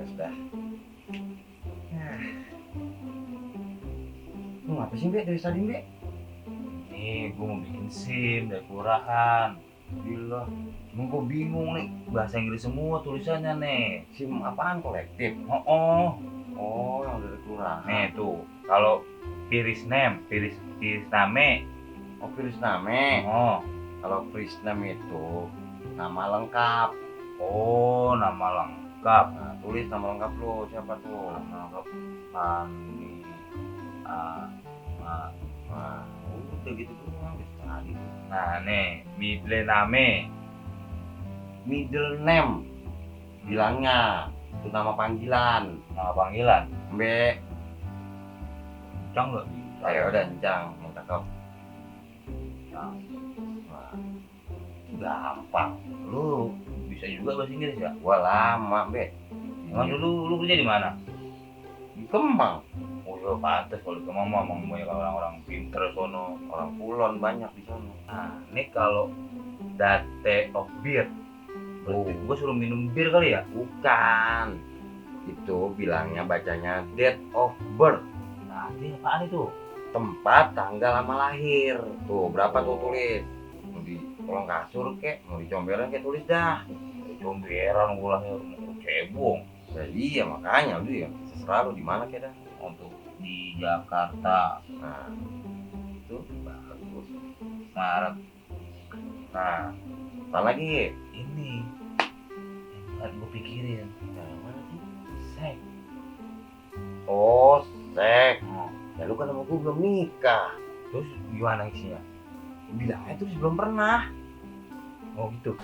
beres dah. Nah, lu ngapa sih, Mbak, dari tadi, Mbak? Nih, gue mau bikin SIM dari kelurahan. Gila, Cuma gue bingung nih, bahasa Inggris semua tulisannya nih. SIM apaan kolektif? Oh, Oh, yang dari kelurahan. nih tuh. Kalau Piris Name. Oh, Prisname. Oh, Kalau Prisname itu nama lengkap. oh nama lengkap. Nah, tulis nama lengkap lu, siapa tuh? Nama lengkap Fani. Ah, ah. Nah, udah gitu doang, dari tadi. Nah, nih middle name. Middle name, bilangnya itu nama panggilan. Nama panggilan. Mbak, Kencang nggak bisa? ayo udah kencang, yang cakep. Nah, Wah, gampang. Lu bisa juga bahasa Inggris ya? gua lama, Mbak. Emang dulu lu kerja di mana? Di Kemang, Oh, ya pantas kalau di Kemang mah emang banyak orang-orang pinter sono. orang Kulon banyak di sana. Nah, ini kalau date of birth, berarti Oh. gua suruh minum bir kali ya? Bukan, itu bilangnya bacanya date of birth, Nah, ini apaan itu? tempat tanggal sama lahir. Tuh berapa tuh tulis? Mau di kolong kasur kek, mau di comberan kek, tulis dah. Comberan gua lahir mau cebong. Ya iya, makanya lu ya terserah lu di mana kek dah. Untuk di Jakarta, Nah, itu bagus. Maret. Nah, Apa lagi? ini yang gua pikirin. Nah, mana sih? Sek. Oh, seks. Oh, Ya lu kan sama gue belum nikah. terus gimana isinya? Bilangnya tuh belum pernah. Oh gitu.